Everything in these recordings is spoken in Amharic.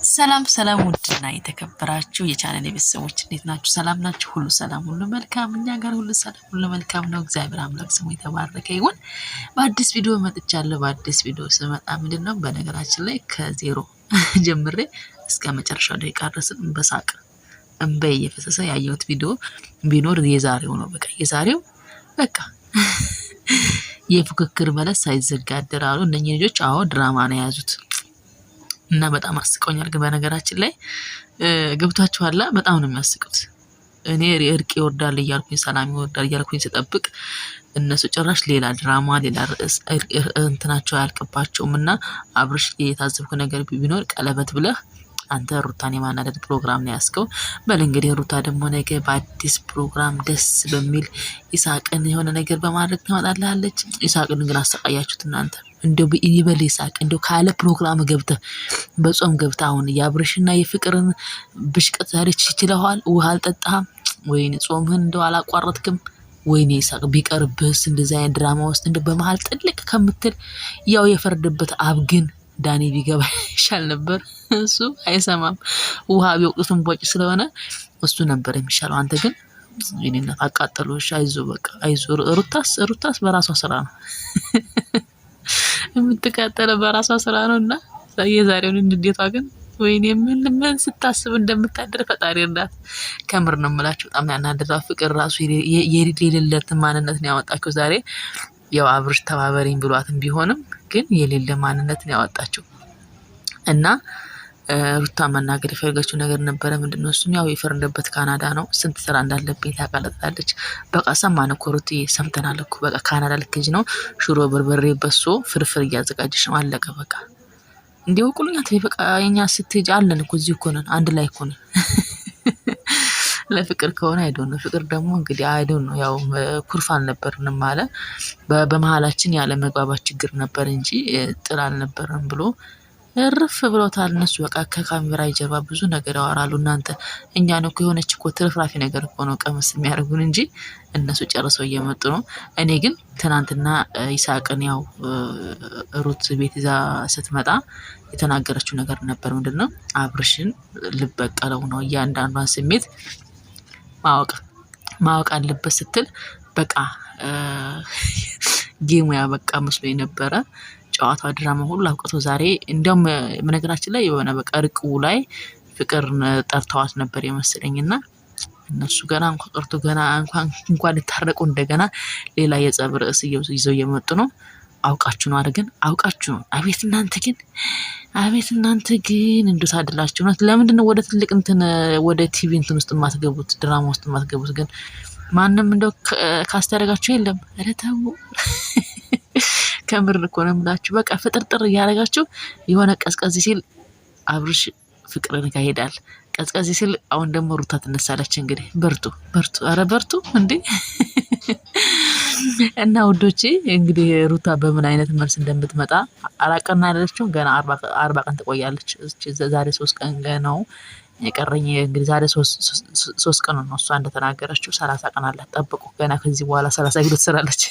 ሰላም ሰላም ውድና የተከበራችሁ የቻናሌ ቤተሰቦች እንዴት ናችሁ? ሰላም ናችሁ? ሁሉ ሰላም፣ ሁሉ መልካም። እኛ ጋር ሁሉ ሰላም፣ ሁሉ መልካም ነው። እግዚአብሔር አምላክ ስሙ የተባረከ ይሁን። በአዲስ ቪዲዮ መጥቻለሁ። በአዲስ ቪዲዮ ስመጣ ምንድነው በነገራችን ላይ ከዜሮ ጀምሬ እስከ መጨረሻው ደቂቃ ድረስ በሳቅ እንባዬ እየፈሰሰ ያየሁት ቪዲዮ ቢኖር የዛሬው ነው። የዛሬው የፉክክር መለስ ሳይዘጋ አደራሉ እነኚህ ልጆች። አዎ ድራማ ነው የያዙት እና በጣም አስቆኛል። ግን በነገራችን ላይ ገብታችኋል፣ በጣም ነው የሚያስቁት። እኔ እርቅ ይወርዳል እያልኩኝ ሰላም ይወርዳል እያልኩኝ ስጠብቅ እነሱ ጭራሽ ሌላ ድራማ ሌላ ርዕስ እንትናቸው አያልቅባቸውም። እና አብርሽ የታዘብኩ ነገር ቢኖር ቀለበት ብለህ አንተ ሩታን የማናደድ ፕሮግራም ነው ያስከው። በል እንግዲህ ሩታ ደግሞ ነገ በአዲስ ፕሮግራም ደስ በሚል ይሳቅን የሆነ ነገር በማድረግ ትመጣላለች። ይሳቅን ግን አሰቃያችሁት እናንተ። እንደው ይበል ይሳቅ እንደው ካለ ፕሮግራም ገብተህ በጾም ገብተህ አሁን የአብርሽና የፍቅርን ብሽቀት ዛሬ ይችላል። ውሃ አልጠጣህም ወይኔ ጾምህን እንደው አላቋረጥክም። ወይኔ ይሳቅ ቢቀርብህስ እንደዚህ አይነት ድራማ ውስጥ እንደው በመሃል ጥልቅ ከምትል ያው የፈረደበት አብ ግን ዳኒ ቢገባ ይሻል ነበር። እሱ አይሰማም። ውሃ ቢወቅቱም ቦጭ ስለሆነ እሱ ነበር የሚሻለው። አንተ ግን እኔና አቃጠሉሽ። አይዞ በቃ አይዞ። ሩታስ በራሷ ስራ ነው የምትቃጠለው፣ በራሷ ስራ ነውና የዛሬውን እንዴቷ ግን ወይኔ ምን ስታስብ እንደምታደር ፈጣሪ እርዳት። ከምር ነው የምላችሁ። በጣም ያናደዳው ፍቅር ራሱ የሌለትን ማንነት ነው ያወጣችው ዛሬ። ያው አብርሽ ተባበሪኝ ብሏትም ቢሆንም ግን የሌለ ማንነት ነው ያወጣችው። እና ሩታ መናገር የፈለገችው ነገር ነበረ። ምንድነው እሱም ያው የፈረደበት ካናዳ ነው። ስንት ስራ እንዳለብኝ ታውቃለች። በቃ ሰማን እኮ ሩትዬ፣ ሰምተናል እኮ በቃ ካናዳ ልትሄጂ ነው። ሽሮ በርበሬ በሶ ፍርፍር እያዘጋጀሽ ነው። አለቀ በቃ። እንዲሁ ቁሉኛ በቃ የኛ ስትሄጂ አለን እኮ እዚህ እኮ ነን፣ አንድ ላይ እኮ ነን። ለፍቅር ከሆነ አይዶን ነው። ፍቅር ደግሞ እንግዲህ አይዶን ነው። ያው ኩርፍ አልነበርንም አለ። በመሃላችን ያለ መግባባት ችግር ነበር እንጂ ጥል አልነበረም ብሎ እርፍ ብሎታል። እነሱ በቃ ከካሜራ ጀርባ ብዙ ነገር ያወራሉ። እናንተ እኛን እኮ የሆነች እኮ ትርፍራፊ ነገር እኮ ነው ቀመስ የሚያደርጉን እንጂ እነሱ ጨርሰው እየመጡ ነው። እኔ ግን ትናንትና ይሳቅን ያው ሩት ቤት ይዛ ስትመጣ የተናገረችው ነገር ነበር። ምንድነው አብርሽን ልበቀለው ነው፣ እያንዳንዷን ስሜት ማወቅ አለበት ስትል በቃ ጌሙ ያበቃ መስሎ የነበረ ጨዋታ ድራማ ሁሉ አብቅቶ ዛሬ እንዲያውም በነገራችን ላይ የሆነ በቃ እርቁ ላይ ፍቅር ጠርተዋት ነበር የመሰለኝና እነሱ ገና እንኳን ቀርቶ ገና እንኳን ሊታረቁ እንደገና ሌላ የጸብ ርዕስ ይዘው እየመጡ ነው። አውቃችሁ ነው አድርገን አውቃችሁ ነው። አቤት እናንተ ግን እንደው ታድላችሁ ነው። ለምንድን ነው ወደ ትልቅ ወደ ቲቪ ውስጥ የማትገቡት? ድራማ ውስጥ የማትገቡት? ግን ማንም እንደው ካስተያደርጋችሁ የለም። ኧረ ተው። ከምር እኮ ነው የምላችሁ። በቃ ፍጥርጥር እያደረጋችሁ የሆነ ቀዝቀዝ ሲል አብርሽ ፍቅርን ይሄዳል። ቀዝቀዝ ሲል አሁን ደግሞ ሩታ ትነሳለች። እንግዲህ በርቱ፣ ኧረ በርቱ እንዴ! እና ውዶቼ እንግዲህ ሩታ በምን አይነት መልስ እንደምትመጣ አላቀና አይደለችም። ገና 40 ቀን ትቆያለች። ዛሬ 3 ቀን ነው የቀረኝ። እንግዲህ ዛሬ 3 ቀን ነው እሷ እንደተናገረችው። 30 ቀን አላት ጠብቁ። ገና ከዚህ በኋላ 30 ቪዲዮ ትሰራለች።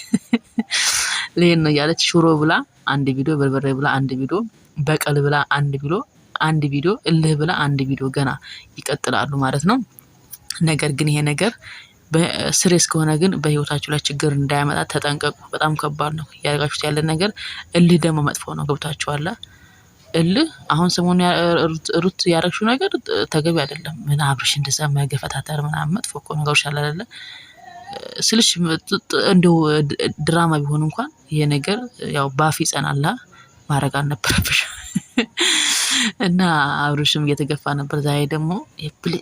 ለይን ነው ያለች። ሽሮ ብላ አንድ ቪዲዮ፣ በርበሬ ብላ አንድ ቪዲዮ፣ በቀል ብላ አንድ ቪዲዮ፣ እልህ ብላ አንድ ቪዲዮ። ገና ይቀጥላሉ ማለት ነው። ነገር ግን ይሄ ነገር በስሬስ ከሆነ ግን በህይወታችሁ ላይ ችግር እንዳያመጣ ተጠንቀቁ። በጣም ከባድ ነው ያደርጋችሁት ያለ ነገር። እልህ ደግሞ መጥፎ ነው። ገብታችኋል? እልህ አሁን ሰሞኑን ሩት ያደረግሽው ነገር ተገቢ አይደለም። ምን አብርሽ እንደዛ መገፈታተር ምናምን መጥፎ እኮ ነገሮች አለ አይደለ ስልሽ እንደው ድራማ ቢሆን እንኳን ይሄ ነገር ያው ባፍ ይጸናላ ማድረግ አልነበረብሽ። እና አብርሽም እየተገፋ ነበር። ዛሬ ደግሞ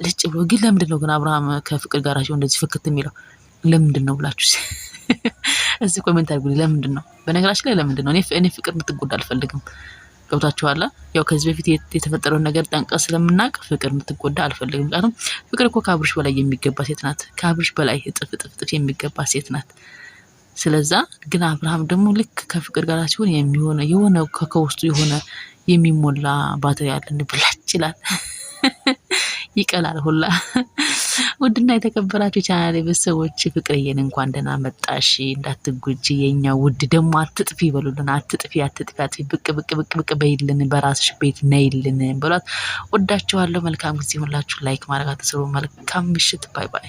ልጭ ብሎ ግን ለምንድን ነው ግን አብርሃም ከፍቅር ጋር ሲሆን እንደዚህ ፍክት የሚለው ለምንድን ነው ብላችሁ እዚህ ኮሜንት አድርጉልኝ። ለምንድን ነው? በነገራችን ላይ ለምንድን ነው? እኔ ፍቅር እንድትጎዳ አልፈልግም። ገብታችኋል? ያው ከዚህ በፊት የተፈጠረውን ነገር ጠንቀቅ ስለምናውቅ ፍቅር እንድትጎዳ አልፈልግም። ምክንያቱም ፍቅር እኮ ከአብርሽ በላይ የሚገባ ሴት ናት። ከአብርሽ በላይ እጥፍ የሚገባ ሴት ናት። ስለዛ ግን አብርሃም ደግሞ ልክ ከፍቅር ጋር ሲሆን የሆነ ከውስጡ የሆነ የሚሞላ ባትሪ ያለ እንብላች ይላል። ይቀላል ሁላ ውድና የተከበራችሁ ቻናሌ ቤተሰቦች ፍቅርዬን እንኳን ደህና መጣሽ። እንዳትጎጂ የኛ ውድ ደግሞ አትጥፊ በሉልን። አትጥፊ ብቅ በይልን፣ በራስሽ ቤት ነይልን በሏት። ወዳችኋለሁ። መልካም ጊዜ ሁላችሁ። ላይክ ማድረግ አትስሩ። መልካም ምሽት። ባይ ባይ።